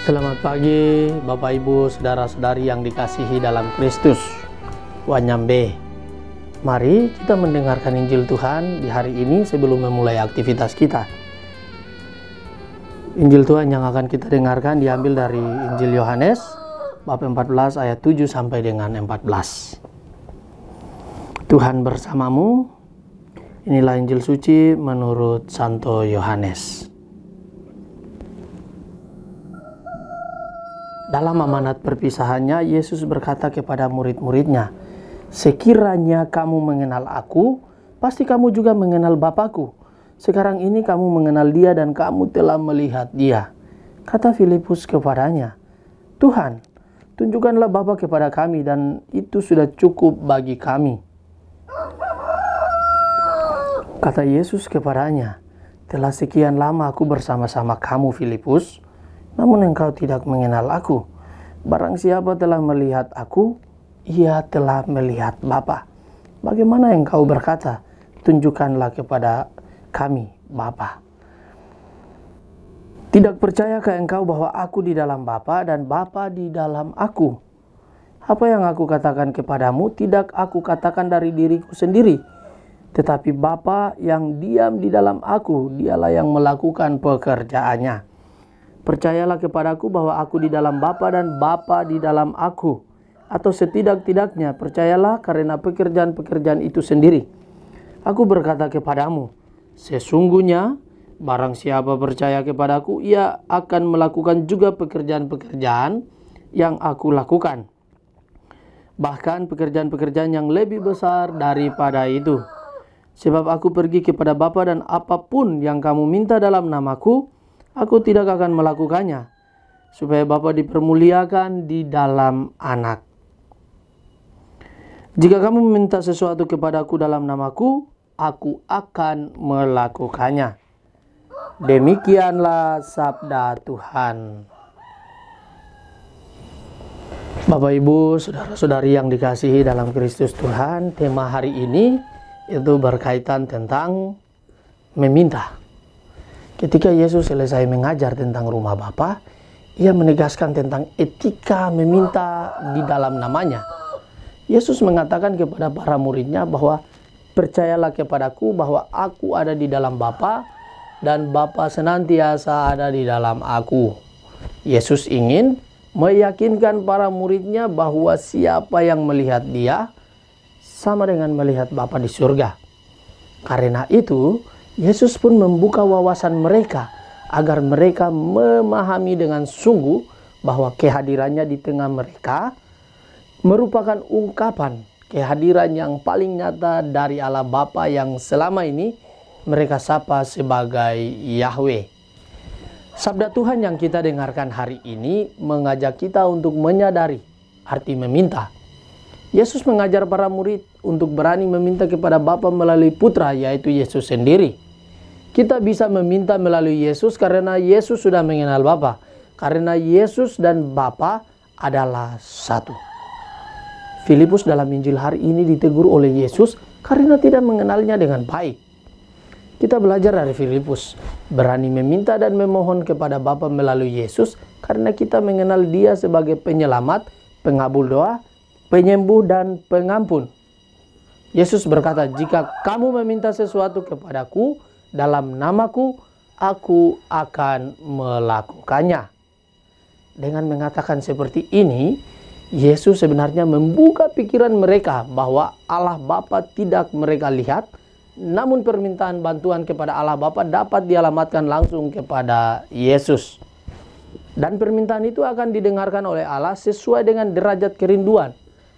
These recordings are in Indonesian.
Selamat pagi Bapak Ibu Saudara-saudari yang dikasihi dalam Kristus. Wanyambe. Mari kita mendengarkan Injil Tuhan di hari ini sebelum memulai aktivitas kita. Injil Tuhan yang akan kita dengarkan diambil dari Injil Yohanes bab 14 ayat 7 sampai dengan 14. Tuhan bersamamu. Inilah Injil suci menurut Santo Yohanes. Dalam amanat perpisahannya, Yesus berkata kepada murid-muridnya, "Sekiranya kamu mengenal aku, pasti kamu juga mengenal Bapa-Ku. Sekarang ini kamu mengenal Dia dan kamu telah melihat Dia." Kata Filipus kepadanya, "Tuhan, tunjukkanlah Bapa kepada kami dan itu sudah cukup bagi kami." Kata Yesus kepadanya, "Telah sekian lama aku bersama-sama kamu, Filipus, namun engkau tidak mengenal aku. Barang siapa telah melihat aku, ia telah melihat Bapa. Bagaimana engkau berkata, tunjukkanlah kepada kami Bapa? Tidak percayakah engkau bahwa aku di dalam Bapa dan Bapa di dalam aku? Apa yang aku katakan kepadamu tidak aku katakan dari diriku sendiri, tetapi Bapa yang diam di dalam aku, dialah yang melakukan pekerjaannya. Percayalah kepadaku bahwa aku di dalam Bapa dan Bapa di dalam aku. Atau setidak-tidaknya percayalah karena pekerjaan-pekerjaan itu sendiri. Aku berkata kepadamu, sesungguhnya barang siapa percaya kepadaku, ia akan melakukan juga pekerjaan-pekerjaan yang aku lakukan. Bahkan pekerjaan-pekerjaan yang lebih besar daripada itu. Sebab aku pergi kepada Bapa dan apapun yang kamu minta dalam namaku, aku tidak akan melakukannya, supaya Bapa dipermuliakan di dalam Anak. Jika kamu meminta sesuatu kepadaku dalam namaku, aku akan melakukannya. Demikianlah sabda Tuhan. Bapak Ibu, saudara-saudari yang dikasihi dalam Kristus Tuhan, tema hari ini itu berkaitan tentang meminta. Ketika Yesus selesai mengajar tentang rumah Bapa, ia menegaskan tentang etika meminta di dalam namanya. Yesus mengatakan kepada para muridnya bahwa percayalah kepadaku bahwa aku ada di dalam Bapa dan Bapa senantiasa ada di dalam aku. Yesus ingin meyakinkan para muridnya bahwa siapa yang melihat Dia sama dengan melihat Bapa di surga. Karena itu, Yesus pun membuka wawasan mereka agar mereka memahami dengan sungguh bahwa kehadirannya di tengah mereka merupakan ungkapan kehadiran yang paling nyata dari Allah Bapa yang selama ini mereka sapa sebagai Yahweh. Sabda Tuhan yang kita dengarkan hari ini mengajak kita untuk menyadari arti meminta. Yesus mengajar para murid untuk berani meminta kepada Bapa melalui Putra, yaitu Yesus sendiri. Kita bisa meminta melalui Yesus karena Yesus sudah mengenal Bapa. Karena Yesus dan Bapa adalah satu. Filipus dalam Injil hari ini ditegur oleh Yesus karena tidak mengenalnya dengan baik. Kita belajar dari Filipus, berani meminta dan memohon kepada Bapa melalui Yesus karena kita mengenal Dia sebagai penyelamat, pengabul doa, penyembuh dan pengampun. Yesus berkata, jika kamu meminta sesuatu kepadaku dalam namaku, aku akan melakukannya. Dengan mengatakan seperti ini, Yesus sebenarnya membuka pikiran mereka bahwa Allah Bapa tidak mereka lihat, namun permintaan bantuan kepada Allah Bapa dapat dialamatkan langsung kepada Yesus. Dan permintaan itu akan didengarkan oleh Allah sesuai dengan derajat kerinduan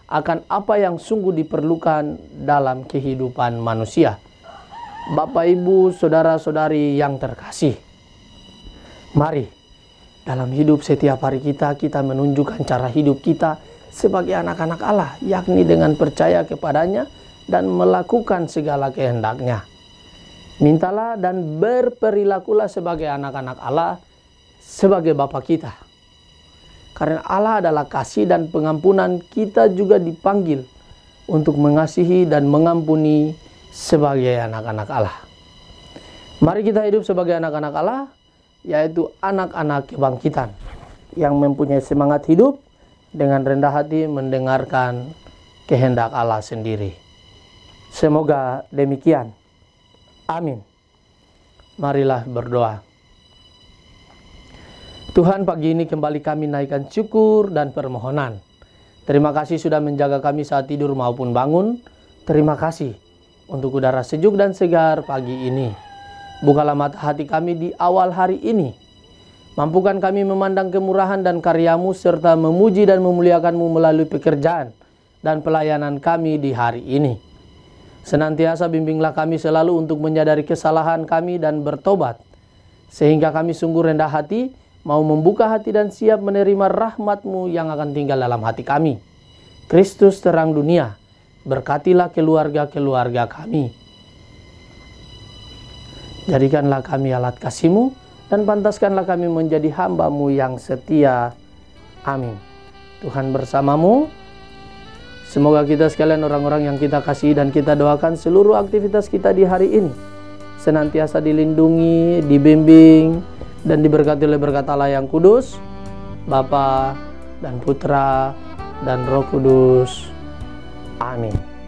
akan apa yang sungguh diperlukan dalam kehidupan manusia. Bapak, Ibu, saudara-saudari yang terkasih, mari dalam hidup setiap hari kita menunjukkan cara hidup kita sebagai anak-anak Allah, yakni dengan percaya kepadanya dan melakukan segala kehendaknya. Mintalah dan berperilakulah sebagai anak-anak Allah, sebagai Bapa kita. Karena Allah adalah kasih dan pengampunan, kita juga dipanggil untuk mengasihi dan mengampuni sebagai anak-anak Allah. Mari kita hidup sebagai anak-anak Allah, yaitu anak-anak kebangkitan. yang mempunyai semangat hidup dengan rendah hati mendengarkan kehendak Allah sendiri. Semoga demikian. Amin. Marilah berdoa. Tuhan, pagi ini kembali kami naikkan syukur dan permohonan. Terima kasih sudah menjaga kami saat tidur maupun bangun. Terima kasih untuk udara sejuk dan segar pagi ini. Bukalah mata hati kami di awal hari ini. Mampukan kami memandang kemurahan dan karya-Mu serta memuji dan memuliakan-Mu melalui pekerjaan dan pelayanan kami di hari ini. Senantiasa bimbinglah kami selalu untuk menyadari kesalahan kami dan bertobat, sehingga kami sungguh rendah hati, mau membuka hati dan siap menerima rahmat-Mu yang akan tinggal dalam hati kami. Kristus terang dunia, berkatilah keluarga-keluarga kami. Jadikanlah kami alat kasih-Mu, dan pantaskanlah kami menjadi hamba-Mu yang setia. Amin. Tuhan bersamamu. Semoga kita sekalian orang-orang yang kita kasihi dan kita doakan seluruh aktivitas kita di hari ini senantiasa dilindungi, dibimbing, dan diberkati oleh berkat Allah yang kudus, Bapa dan Putra dan Roh Kudus. Amin.